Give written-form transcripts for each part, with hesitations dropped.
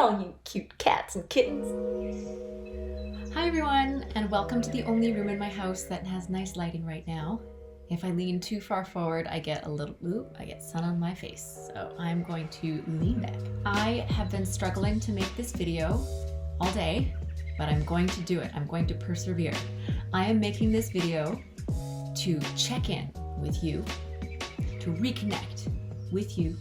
all you cute cats and kittens. Hi everyone, and welcome to the only room in my house that has nice lighting right now. If I lean too far forward, I get sun on my face. So I'm going to lean back. I have been struggling to make this video all day, but I'm going to do it. I'm going to persevere. I am making this video to check in with you, to reconnect with you,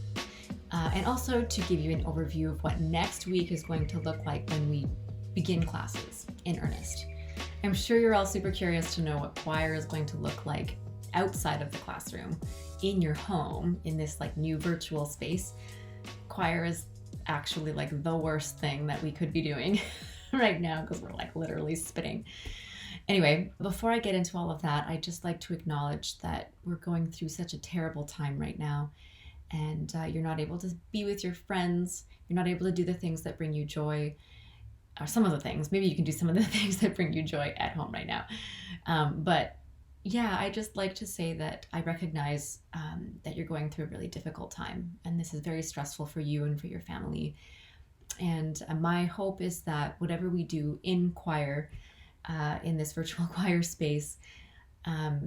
and also to give you an overview of what next week is going to look like when we begin classes in earnest. I'm sure you're all super curious to know what choir is going to look like outside of the classroom, in your home, in this like new virtual space. Choir is actually like the worst thing that we could be doing right now because we're like literally spitting. Anyway, before I get into all of that, I'd just like to acknowledge that we're going through such a terrible time right now, and you're not able to be with your friends, you're not able to do the things that bring you joy, or some of the things. Maybe you can do some of the things that bring you joy at home right now. But yeah, I just like to say that I recognize that you're going through a really difficult time, and this is very stressful for you and for your family. And my hope is that whatever we do in choir, in this virtual choir space,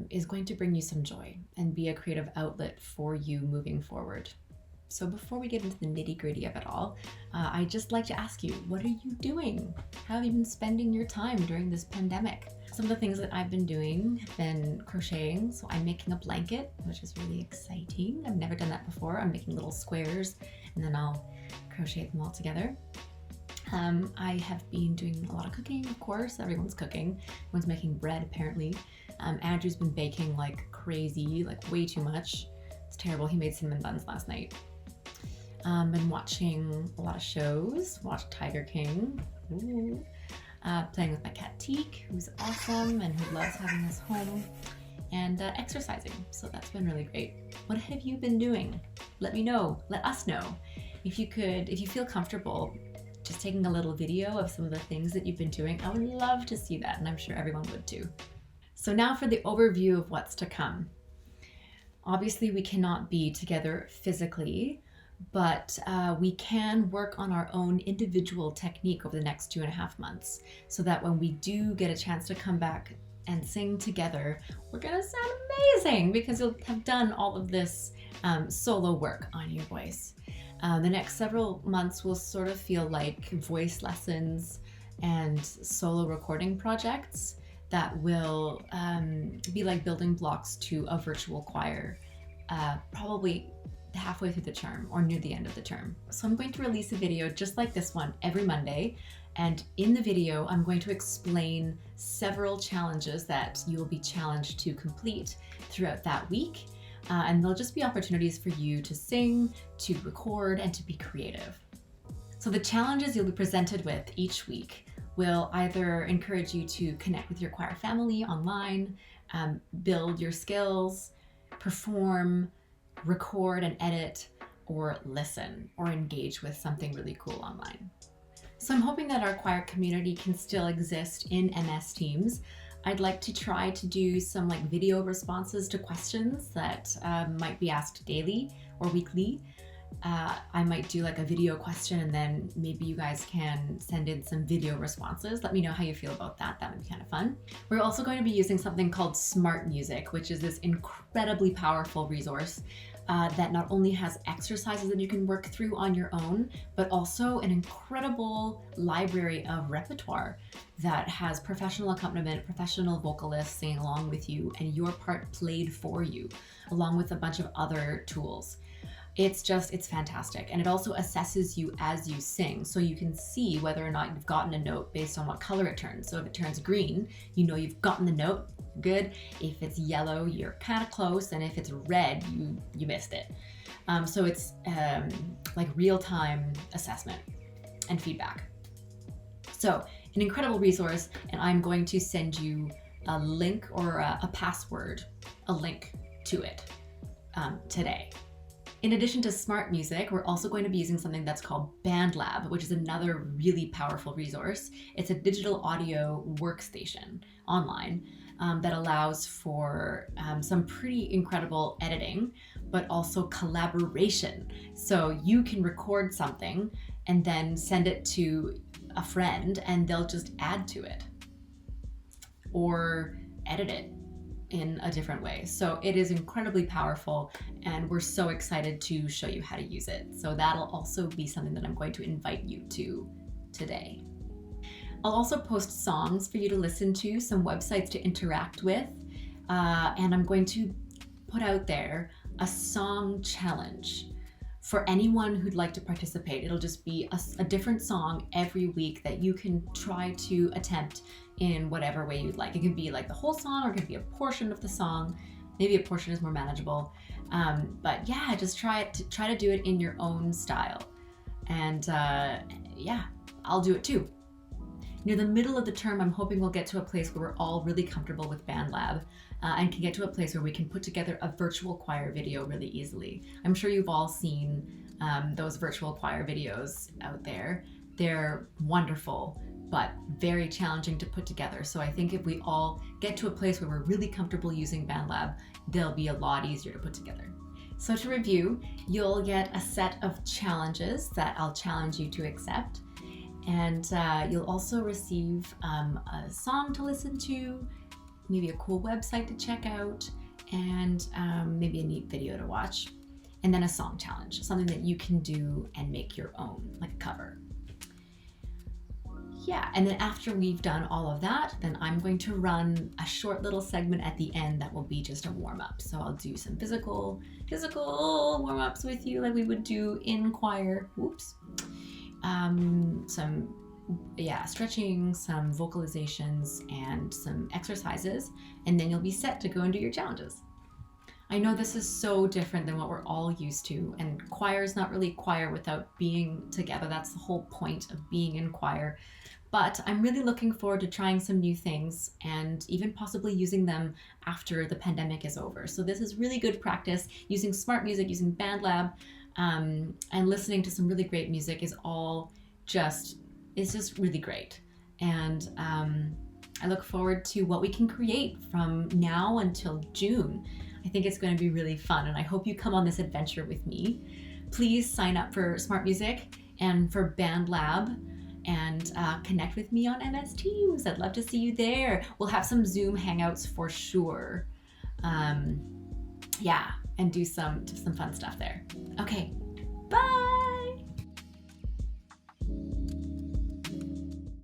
is going to bring you some joy and be a creative outlet for you moving forward. So before we get into the nitty-gritty of it all, I'd just like to ask you, what are you doing? How have you been spending your time during this pandemic? Some of the things that I've been doing have been crocheting. So I'm making a blanket, which is really exciting. I've never done that before. I'm making little squares and then I'll crochet them all together. I have been doing a lot of cooking, of course. Everyone's cooking. Everyone's making bread, apparently. Andrew's been baking like crazy, like way too much. It's terrible. He made cinnamon buns last night. Been watching a lot of shows. Watched Tiger King. Playing with my cat Teak, who's awesome and who loves having us home. And exercising. So that's been really great. What have you been doing? Let me know. Let us know. If you feel comfortable just taking a little video of some of the things that you've been doing, I would love to see that, and I'm sure everyone would too. So now for the overview of what's to come. Obviously, we cannot be together physically, but we can work on our own individual technique over the next 2.5 months, so that when we do get a chance to come back and sing together, we're gonna sound amazing because you'll have done all of this solo work on your voice. The next several months will sort of feel like voice lessons and solo recording projects that will be like building blocks to a virtual choir, probably halfway through the term or near the end of the term. So I'm going to release a video just like this one every Monday. And in the video, I'm going to explain several challenges that you will be challenged to complete throughout that week. And there'll just be opportunities for you to sing, to record, and to be creative. So the challenges you'll be presented with each week will either encourage you to connect with your choir family online, build your skills, perform, record and edit, or listen, or engage with something really cool online. So I'm hoping that our choir community can still exist in MS Teams. I'd like to try to do some like video responses to questions that might be asked daily or weekly. I might do like a video question and then maybe you guys can send in some video responses. Let me know how you feel about that. That would be kind of fun. We're also going to be using something called Smart Music, which is this incredibly powerful resource that not only has exercises that you can work through on your own, but also an incredible library of repertoire that has professional accompaniment, professional vocalists singing along with you, and your part played for you, along with a bunch of other tools. It's fantastic. And it also assesses you as you sing. So you can see whether or not you've gotten a note based on what color it turns. So if it turns green, you know you've gotten the note, good. If it's yellow, you're kind of close. And if it's red, you missed it. So it's like real-time assessment and feedback. So an incredible resource, and I'm going to send you a link or a password, a link to it today. In addition to Smart Music, we're also going to be using something that's called BandLab, which is another really powerful resource. It's a digital audio workstation online that allows for some pretty incredible editing, but also collaboration. So you can record something and then send it to a friend and they'll just add to it or edit it in a different way. So it is incredibly powerful, and we're so excited to show you how to use it. So that'll also be something that I'm going to invite you to today. I'll also post songs for you to listen to, some websites to interact with, and I'm going to put out there a song challenge for anyone who'd like to participate. It'll just be a different song every week that you can try to attempt in whatever way you'd like. It can be like the whole song, or it can be a portion of the song. Maybe a portion is more manageable. But yeah, just try to do it in your own style. And yeah, I'll do it too. Near the middle of the term, I'm hoping we'll get to a place where we're all really comfortable with BandLab and can get to a place where we can put together a virtual choir video really easily. I'm sure you've all seen those virtual choir videos out there. They're wonderful, but very challenging to put together. So I think if we all get to a place where we're really comfortable using BandLab, they'll be a lot easier to put together. So to review, you'll get a set of challenges that I'll challenge you to accept. And you'll also receive a song to listen to, maybe a cool website to check out, and maybe a neat video to watch. And then a song challenge, something that you can do and make your own, like a cover. Yeah, and then after we've done all of that, then I'm going to run a short little segment at the end that will be just a warm-up. So I'll do some physical warm-ups with you like we would do in choir. Whoops. Some stretching, some vocalizations, and some exercises, and then you'll be set to go and do your challenges. I know this is so different than what we're all used to, and choir is not really choir without being together. That's the whole point of being in choir. But I'm really looking forward to trying some new things and even possibly using them after the pandemic is over. So this is really good practice. Using smart music, using BandLab, and listening to some really great music is just really great. And I look forward to what we can create from now until June. I think it's going to be really fun, and I hope you come on this adventure with me. Please sign up for Smart Music and for BandLab, and connect with me on MS Teams. I'd love to see you there. We'll have some Zoom hangouts for sure. And do some fun stuff there. Okay, bye.